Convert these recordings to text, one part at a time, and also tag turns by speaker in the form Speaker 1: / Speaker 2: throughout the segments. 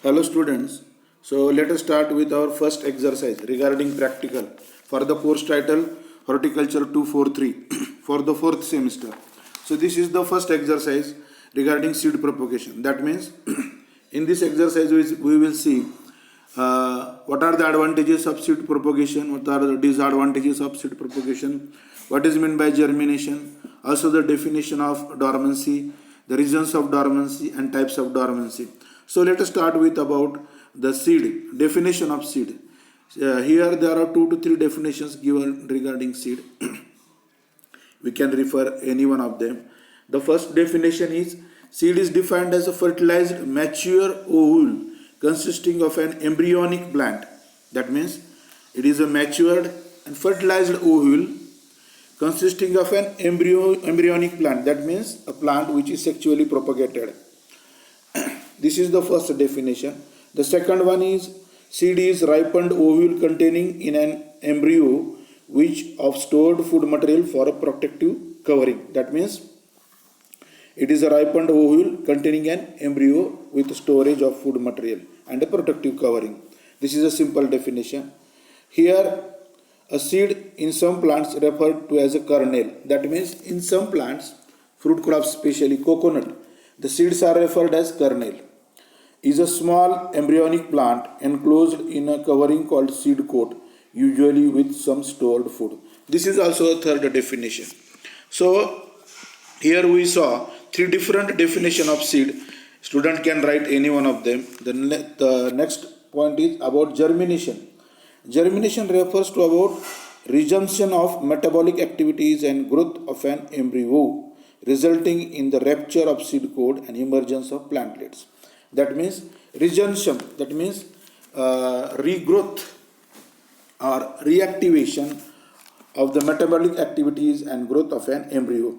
Speaker 1: Hello students, so let us start with our first exercise regarding practical for the course title Horticulture 243 for the fourth semester. So this is the first exercise regarding seed propagation. That means in this exercise we will see what are the advantages of seed propagation, what are the disadvantages of seed propagation, what is meant by germination, also the definition of dormancy, the reasons of dormancy and types of dormancy. So let us start with about the seed, definition of seed. Here there are 2 to 3 definitions given regarding seed. We can refer any one of them. The first definition is seed is defined as a fertilized mature ovule consisting of an embryonic plant. That means it is a matured and fertilized ovule consisting of an embryonic plant. That means a plant which is sexually propagated. This is the first definition. The second one is seed is ripened ovule containing in an embryo which of stored food material for a protective covering. That means it is a ripened ovule containing an embryo with storage of food material and a protective covering. This is a simple definition. Here a seed in some plants referred to as a kernel. That means in some plants, fruit crops especially coconut, the seeds are referred as kernel. Is a small embryonic plant enclosed in a covering called seed coat, usually with some stored food. This is also a third definition. So here we saw 3 different definitions of seed. Student can write any one of them. The next point is about germination. Germination refers to about resumption of metabolic activities and growth of an embryo, resulting in the rupture of seed coat and emergence of plantlets. That means resumption, that means regrowth or reactivation of the metabolic activities and growth of an embryo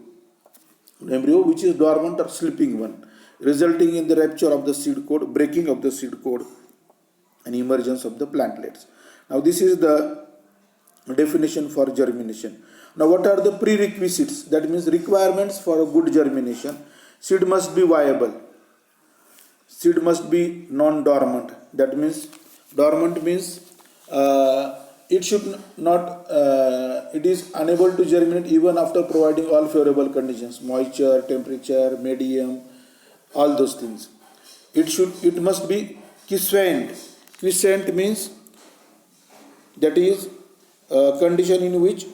Speaker 1: which is dormant or sleeping one, resulting in the rupture of the seed coat, breaking of the seed coat and emergence of the plantlets. Now this is the definition for germination. Now what are the prerequisites? That means requirements for a good germination. Seed must be viable. Seed must be non-dormant. That means dormant means it should not. It is unable to germinate even after providing all favorable conditions: moisture, temperature, medium, all those things. It must be quiescent. Quiescent means that is a condition in which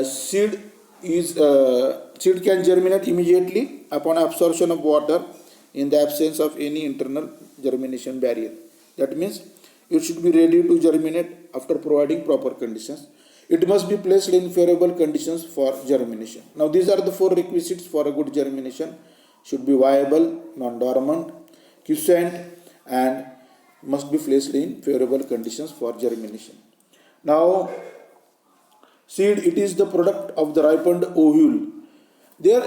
Speaker 1: seed can germinate immediately upon absorption of water in the absence of any internal germination barrier. That means it should be ready to germinate after providing proper conditions. It must be placed in favorable conditions for germination. Now these are the 4 requisites for a good germination. Should be viable, non-dormant, quiescent, and must be placed in favorable conditions for germination. Now seed, it is the product of the ripened ovule. There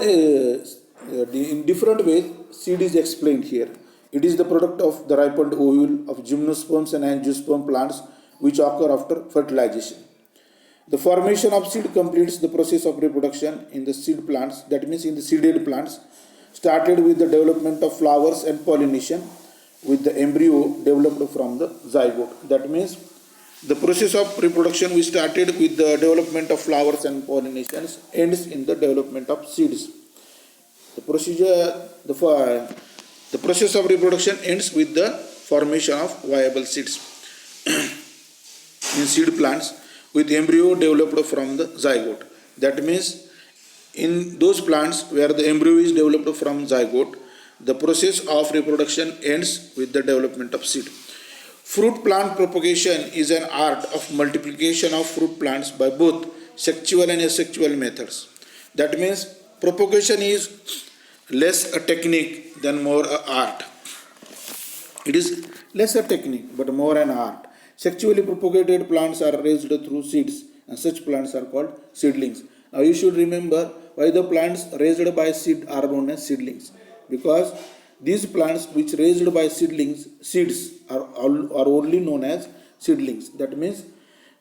Speaker 1: in different ways seed is explained here. It is the product of the ripened ovule of gymnosperms and angiosperm plants which occur after fertilization. The formation of seed completes the process of reproduction in the seed plants, that means in the seeded plants, started with the development of flowers and pollination with the embryo developed from the zygote. That means the process of reproduction we started with the development of flowers and pollinations ends in the development of seeds. The process of reproduction ends with the formation of viable seeds in seed plants with embryo developed from the zygote. That means in those plants where the embryo is developed from zygote, the process of reproduction ends with the development of seed. Fruit plant propagation is an art of multiplication of fruit plants by both sexual and asexual methods. That means propagation is less a technique than more an art. It is less a technique but more an art. Sexually propagated plants are raised through seeds and such plants are called seedlings. Now you should remember why the plants raised by seed are known as seedlings. Because these plants which raised by seeds are only known as seedlings. That means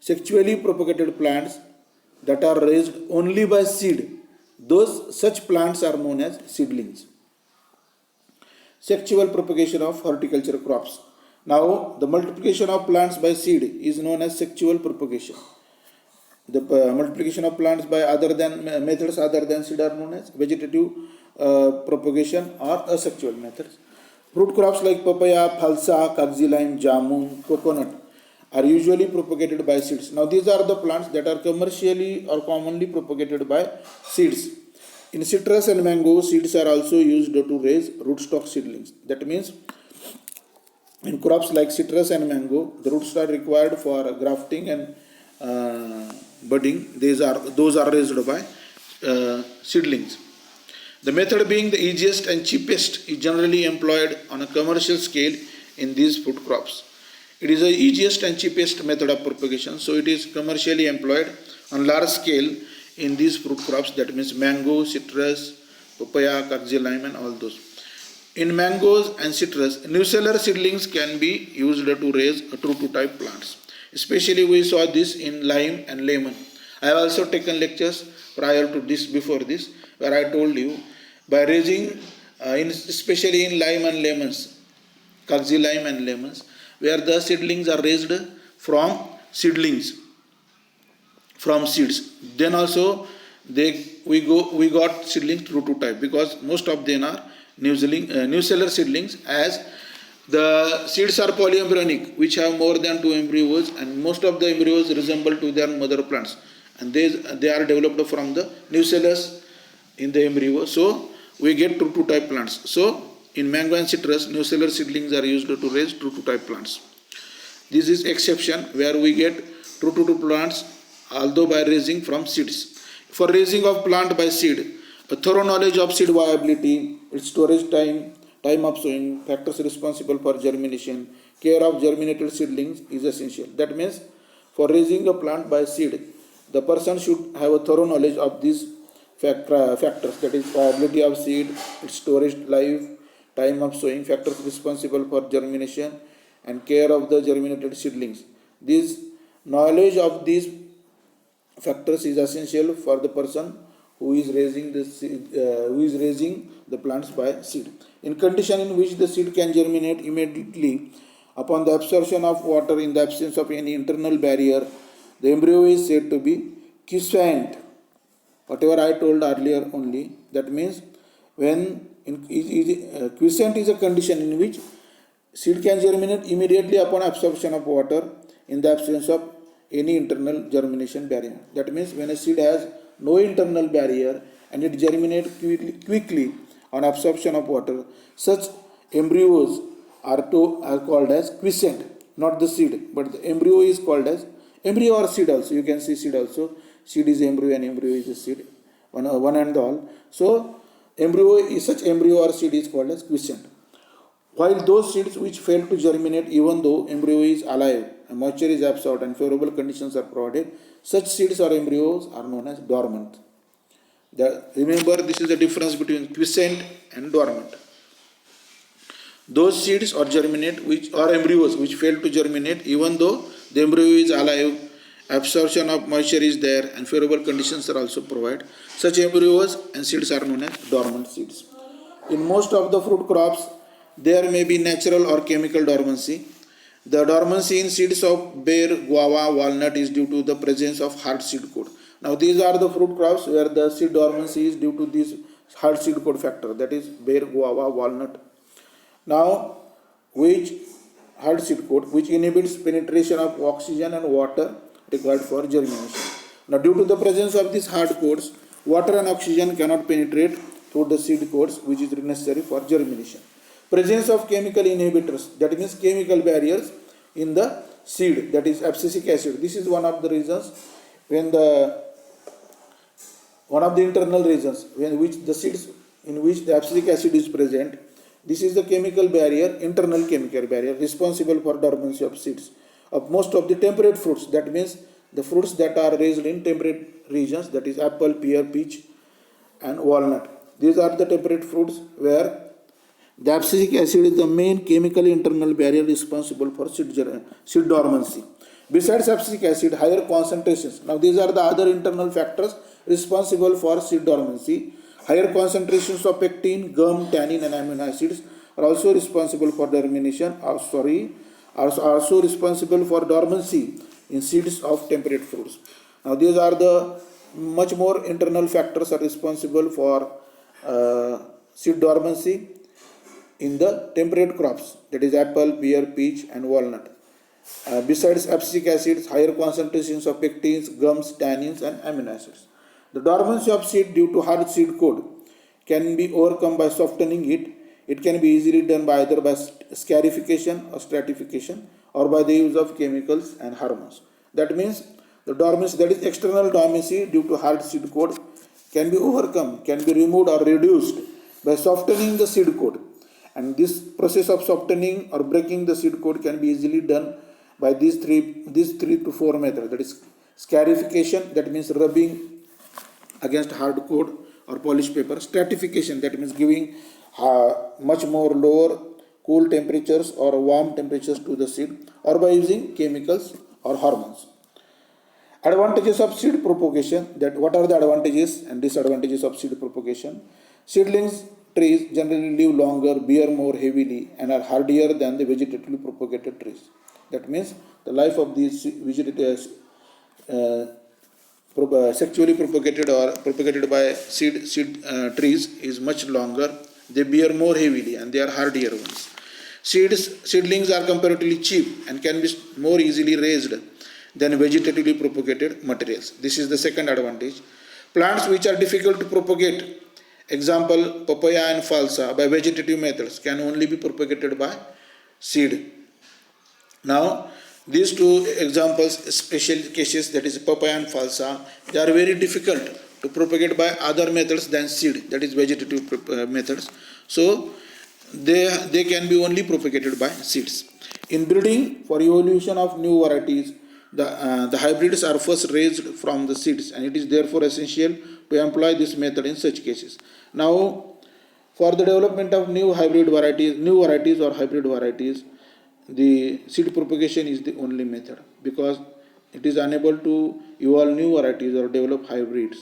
Speaker 1: sexually propagated plants that are raised only by seed, such plants are known as seedlings. sexual propagation of horticulture crops. Now, the multiplication of plants by seed is known as sexual propagation. The multiplication of plants by other than methods other than seed are known as vegetative propagation or asexual methods. Fruit crops like papaya, phalsa, kagzi lime, jamun, coconut are usually propagated by seeds. Now these are the plants that are commercially or commonly propagated by seeds. In citrus and mango, seeds are also used to raise rootstock seedlings. That means in crops like citrus and mango, the roots are required for grafting and budding. Those are raised by seedlings. The method being the easiest and cheapest is generally employed on a commercial scale in these food crops. It is the easiest and cheapest method of propagation, so it is commercially employed on large scale in these fruit crops. That means mango, citrus, papaya, kagzi lime and all those. In mangoes and citrus, nucellar seedlings can be used to raise true to type plants. Especially we saw this in lime and lemon. I have also taken lectures prior to this, before this, where I told you by raising, especially in lime and lemons, kagzi lime and lemons, where the seedlings are raised from seeds. Then also we got seedlings true to type, because most of them are nucellar seedlings, as the seeds are polyembryonic, which have more than 2 embryos, and most of the embryos resemble to their mother plants, and they are developed from the nucellus in the embryo. So we get true to type plants. So in mango and citrus, nucellar seedlings are used to raise true to type plants. This is exception where we get true to type plants, although by raising from seeds. For raising of plant by seed, a thorough knowledge of seed viability, its storage time of sowing, factors responsible for germination, care of germinated seedlings is essential. That means for raising a plant by seed, the person should have a thorough knowledge of these factors, that is viability of seed, its storage life, time of sowing, factors responsible for germination, and care of the germinated seedlings. This knowledge of these factors is essential for the person who is raising the plants by seed. In condition in which the seed can germinate immediately upon the absorption of water in the absence of any internal barrier, the embryo is said to be quiescent. Whatever I told earlier only, that means when quiescent is a condition in which seed can germinate immediately upon absorption of water in the absence of any internal germination barrier. That means when a seed has no internal barrier and it germinates quickly on absorption of water, such embryos are called as quiescent, not the seed, but the embryo is called as embryo or seed also. You can see seed also. Seed is embryo and embryo is a seed, one and all. So such embryo or seed is called as quiescent. While those seeds which fail to germinate even though embryo is alive and moisture is absorbed and favorable conditions are provided, such seeds or embryos are known as dormant. Remember, this is the difference between quiescent and dormant. Those seeds or embryos which fail to germinate even though the embryo is alive, absorption of moisture is there, and favorable conditions are also provided, such embryos and seeds are known as dormant seeds. In most of the fruit crops, there may be natural or chemical dormancy. The dormancy in seeds of pear, guava, walnut is due to the presence of hard seed coat. Now these are the fruit crops where the seed dormancy is due to this hard seed coat factor, that is pear, guava, walnut. Now which hard seed coat which inhibits penetration of oxygen and water required for germination. Now due to the presence of these hard coats, water and oxygen cannot penetrate through the seed coats, which is necessary for germination. Presence of chemical inhibitors, that means chemical barriers in the seed, that is abscisic acid. This is one of the reasons one of the internal reasons in which the abscisic acid is present. This is the chemical barrier, internal chemical barrier responsible for dormancy of seeds of most of the temperate fruits. That means the fruits that are raised in temperate regions, that is apple, pear, peach and walnut. These are the temperate fruits where the abscisic acid is the main chemical internal barrier responsible for seed dormancy. Besides abscisic acid, higher concentrations. Now these are the other internal factors responsible for seed dormancy. Higher concentrations of pectin, gum, tannin and amino acids are also responsible for germination, are also responsible for dormancy in seeds of temperate fruits. Now these are the much more internal factors are responsible for seed dormancy in the temperate crops, that is apple, pear, peach and walnut. Besides abscisic acids, higher concentrations of pectins, gums, tannins and amino acids. The dormancy of seed due to hard seed coat can be overcome by softening it. It can be easily done by either by scarification or stratification or by the use of chemicals and hormones. That means the dormancy, that is external dormancy due to hard seed coat, can be overcome, can be removed or reduced by softening the seed coat. And this process of softening or breaking the seed coat can be easily done by these three to four methods. That is scarification, that means rubbing against hard coat or polished paper. Stratification, that means giving much more lower cool temperatures or warm temperatures to the seed, or by using chemicals or hormones. Advantages of seed propagation. That what are the advantages and disadvantages of seed propagation? Seedlings trees generally live longer, bear more heavily, and are hardier than the vegetatively propagated trees. That means the life of these sexually propagated or propagated by seed trees is much longer. They bear more heavily and they are hardier ones. Seedlings are comparatively cheap and can be more easily raised than vegetatively propagated materials. This is the second advantage. Plants which are difficult to propagate, example papaya and falsa, by vegetative methods can only be propagated by seed. Now these two examples, special cases, that is papaya and falsa, they are very difficult to propagate by other methods than seed, that is vegetative methods. So they can be only propagated by seeds. In breeding, for evolution of new varieties, the hybrids are first raised from the seeds, and it is therefore essential to employ this method in such cases. Now, for the development of new varieties or hybrid varieties, the seed propagation is the only method, because it is unable to evolve new varieties or develop hybrids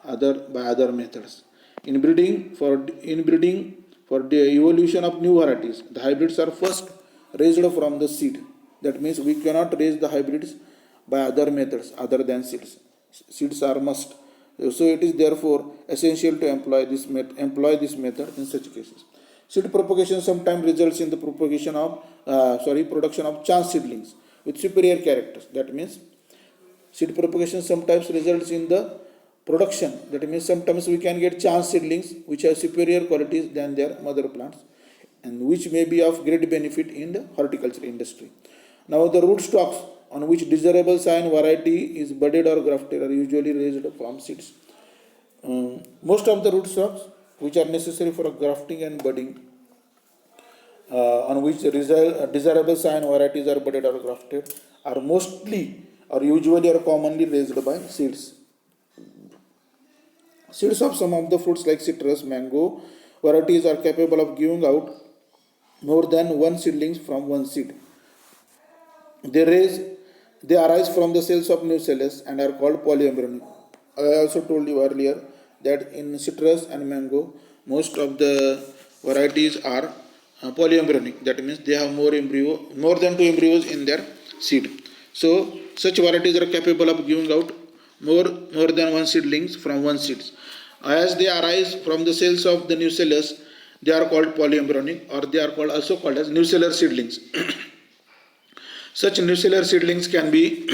Speaker 1: by other methods. In breeding, for the evolution of new varieties, the hybrids are first raised from the seed. That means we cannot raise the hybrids by other methods other than seeds. Seeds are must. So it is therefore essential to employ this method in such cases. Seed propagation sometimes results in the production of chance seedlings with superior characters. That means seed propagation sometimes results in the production. That means sometimes we can get chance seedlings which have superior qualities than their mother plants, and which may be of great benefit in the horticulture industry. Now the rootstocks on which desirable sign variety is budded or grafted are usually raised from seeds. Most of the rootstocks which are necessary for grafting and budding, on which desirable sign varieties are budded or grafted, are mostly or usually or commonly raised by seeds. Seeds of some of the fruits like citrus, mango varieties are capable of giving out more than one seedlings from one seed. They arise from the cells of nucellus and are called polyembryonic. I also told you earlier that in citrus and mango, most of the varieties are polyembryonic. That means they have more than two embryos in their seed. So such varieties are capable of giving out more than one seedlings from one seed. As they arise from the cells of the nucellus, they are called polyembryonic, or they are also called as nucellar seedlings. Such nucellar seedlings can be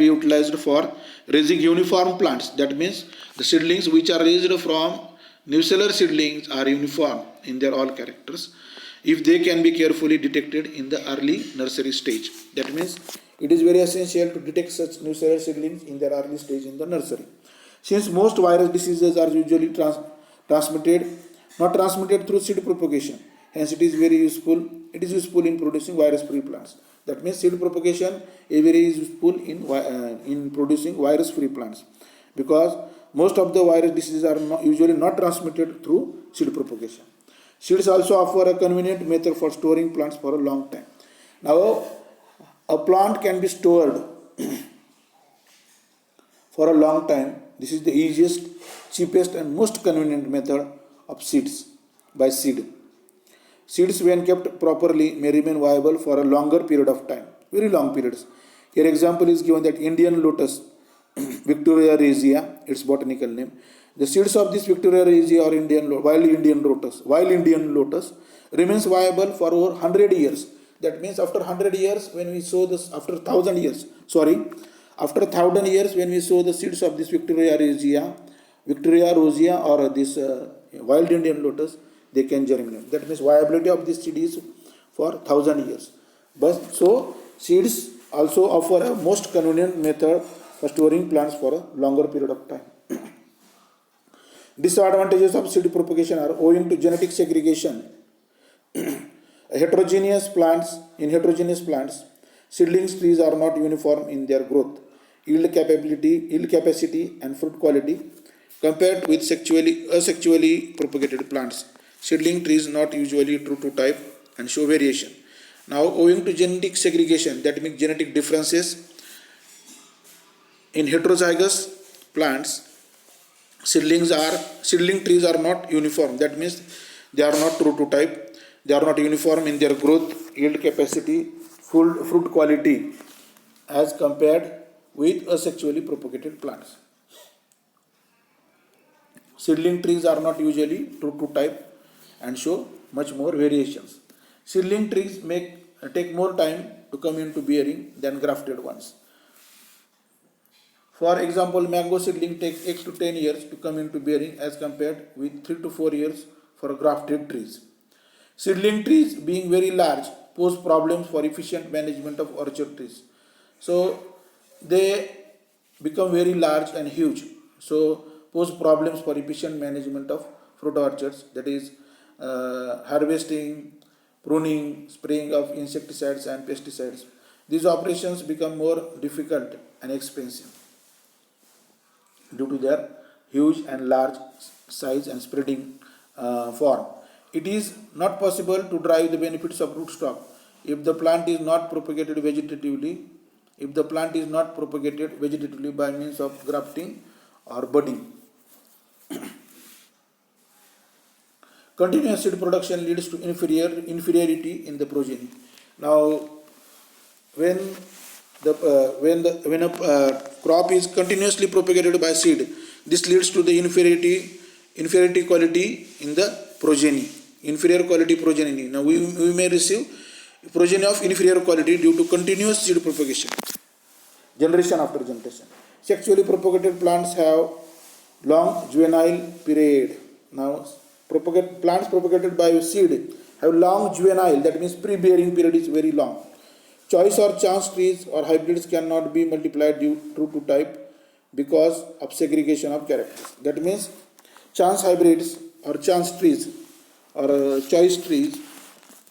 Speaker 1: utilized for raising uniform plants. That means the seedlings which are raised from nucellar seedlings are uniform in their all characters, if they can be carefully detected in the early nursery stage. That means it is very essential to detect such nucellar seedlings in their early stage in the nursery. Since most virus diseases are usually not transmitted through seed propagation, hence it is useful in producing virus-free plants. That means seed propagation is very useful in producing virus-free plants, because most of the virus diseases are usually not transmitted through seed propagation. Seeds also offer a convenient method for storing plants for a long time. Now, a plant can be stored for a long time. This is the easiest, cheapest and most convenient method of seeds by seed. Seeds, when kept properly, may remain viable for a longer period of time, very long periods. Here, example is given that Indian lotus, Victoria regia, its botanical name. The seeds of this Victoria regia or wild Indian lotus remains viable for over 100 years. That means after 100 years, when we sow this, after 1000 years, after 1000 years, when we sow the seeds of this Victoria rosea or this wild Indian lotus, they can germinate. That means viability of this seed is for 1000 years. But so seeds also offer a most convenient method for storing plants for a longer period of time. Disadvantages of seed propagation are owing to genetic segregation. Heterogeneous plants, seedlings trees are not uniform in their growth, yield capacity, and fruit quality compared with asexually propagated plants. Seedling trees not usually true to type and show variation. Now, owing to genetic segregation, that means genetic differences in heterozygous plants, seedling trees are not uniform. That means they are not true to type. They are not uniform in their growth, yield capacity, fruit quality as compared with asexually propagated plants. Seedling trees are not usually true to type and show much more variations. Seedling trees take more time to come into bearing than grafted ones. For example, mango seedling takes 8 to 10 years to come into bearing as compared with 3 to 4 years for grafted trees. Seedling trees, being very large, pose problems for efficient management of orchard trees. So they become very large and huge. So pose problems for efficient management of fruit orchards, that is harvesting, pruning, spraying of insecticides and pesticides. These operations become more difficult and expensive due to their huge and large size and spreading form. It is not possible to derive the benefits of rootstock if the plant is not propagated vegetatively, by means of grafting or budding. Continuous seed production leads to inferiority in the progeny. Now, when a crop is continuously propagated by seed, this leads to the inferiority quality in the progeny. Inferior quality progeny. Now we may receive progeny of inferior quality due to continuous seed propagation, generation after generation. Sexually propagated plants have long juvenile period. Now, plants propagated by seed have long juvenile, that means pre-bearing period is very long. Choice or chance trees or hybrids cannot be multiplied due to type because of segregation of characters. That means chance hybrids or chance trees or choice trees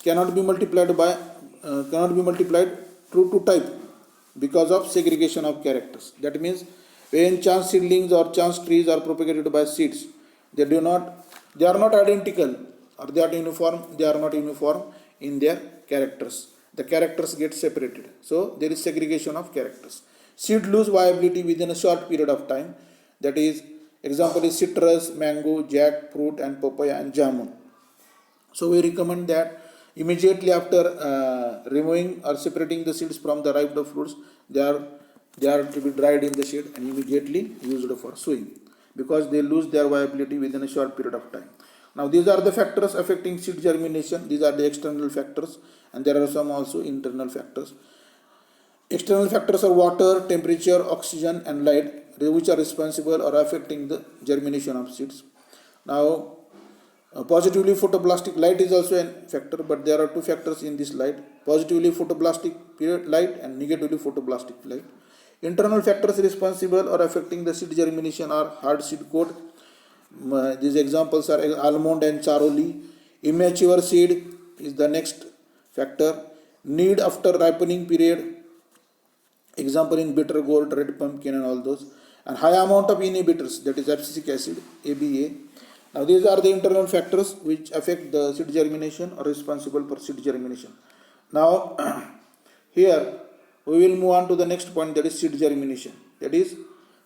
Speaker 1: cannot be multiplied true to type because of segregation of characters. That means when chance seedlings or chance trees are propagated by seeds, they are not identical, or they are not uniform in their characters. The characters get separated. So there is segregation of characters. Seed lose viability within a short period of time. That is, example is citrus, mango, jackfruit, and papaya and jamun. So we recommend that immediately after removing or separating the seeds from the ripe fruits, they are to be dried in the shade and immediately used for sowing, because they lose their viability within a short period of time. Now these are the factors affecting seed germination. These are the external factors, and there are some also internal factors. External factors are water, temperature, oxygen, and light, which are responsible or affecting the germination of seeds. Now, positively photoblastic light is also a factor, but there are two factors in this light: positively photoblastic light and negatively photoblastic light. Internal factors responsible or affecting the seed germination are hard seed coat. These examples are almond and charoli. Immature seed is the next factor. Need after ripening period, example in bitter gourd, red pumpkin, and all those. And high amount of inhibitors, that is abscisic acid, ABA. Now these are the internal factors which affect the seed germination or responsible for seed germination. Now here we will move on to the next point, that is seed germination. That is,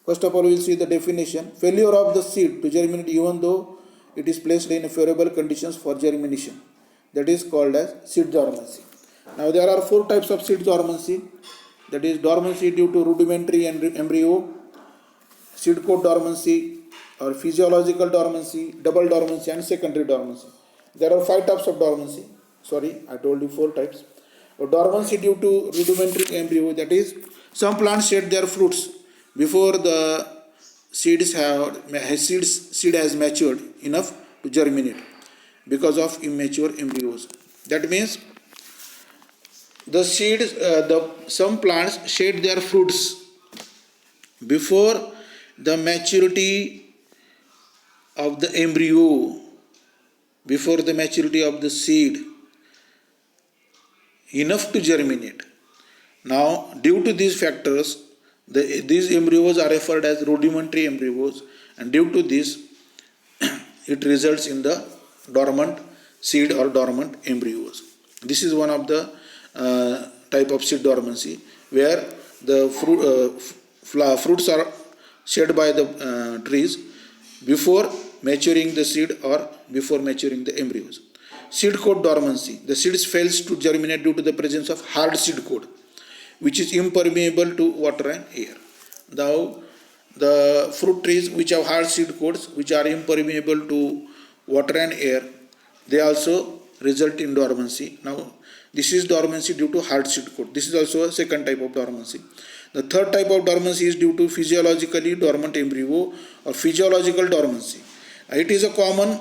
Speaker 1: first of all we will see the definition. Failure of the seed to germinate even though it is placed in favorable conditions for germination. That is called as seed dormancy. Now there are four types of seed dormancy. That is dormancy due to rudimentary embryo, seed coat dormancy, or physiological dormancy, double dormancy, and secondary dormancy. There are five types of dormancy. Sorry, I told you four types. Dormancy due to rudimentary embryo, that is, some plants shed their fruits before the seed has matured enough to germinate because of immature embryos. That means some plants shed their fruits before the maturity of the embryo, before the maturity of the seed enough to germinate. Now, due to these factors, these embryos are referred as rudimentary embryos, and due to this, it results in the dormant seed or dormant embryos. This is one of the type of seed dormancy, where the fruits are shed by the trees before maturing the seed or before maturing the embryos. Seed coat dormancy. The seeds fails to germinate due to the presence of hard seed coat, which is impermeable to water and air. Now, the fruit trees which have hard seed coats, which are impermeable to water and air, they also result in dormancy. Now, this is dormancy due to hard seed coat. This is also a second type of dormancy. The third type of dormancy is due to physiologically dormant embryo or physiological dormancy. It is a common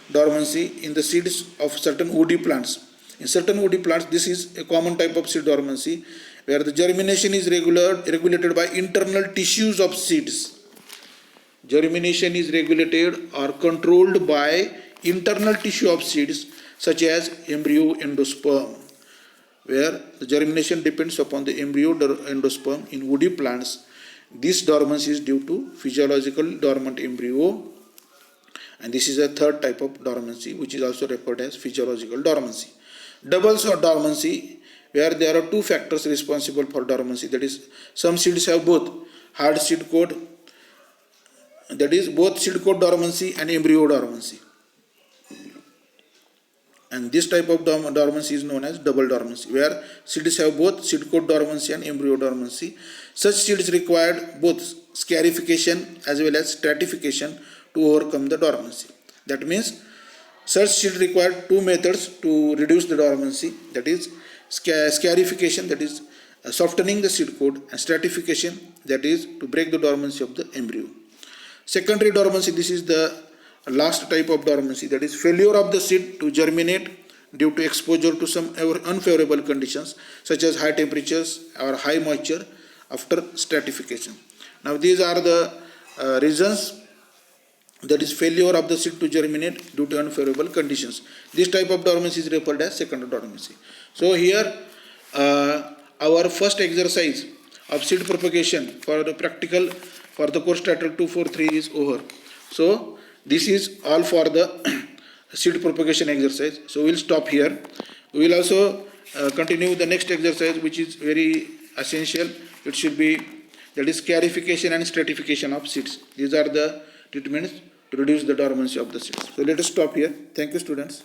Speaker 1: dormancy in the seeds of certain woody plants. In certain woody plants, this is a common type of seed dormancy, where the germination is regulated by internal tissues of seeds. Germination is regulated or controlled by internal tissue of seeds, such as embryo endosperm, where the germination depends upon the embryo endosperm in woody plants. This dormancy is due to physiological dormant embryo, and this is a third type of dormancy, which is also referred as physiological dormancy. Double dormancy, where there are two factors responsible for dormancy. That is, some seeds have both hard seed coat, that is both seed coat dormancy and embryo dormancy. And this type of dormancy is known as double dormancy, where seeds have both seed coat dormancy and embryo dormancy. Such seeds require both scarification as well as stratification to overcome the dormancy. That means such seeds require two methods to reduce the dormancy, that is scarification, that is softening the seed coat, and stratification, that is to break the dormancy of the embryo. Secondary dormancy, this is the last type of dormancy, that is failure of the seed to germinate due to exposure to some unfavorable conditions such as high temperatures or high moisture after stratification. Now these are the reasons, that is failure of the seed to germinate due to unfavorable conditions. This type of dormancy is referred as secondary dormancy. So here our first exercise of seed propagation for the practical for the course title 243 is over. So this is all for the seed propagation exercise. So we'll stop here. We will also continue the next exercise, which is very essential. It should be, that is scarification and stratification of seeds. These are the treatments to reduce the dormancy of the seeds. So let us stop here. Thank you, students.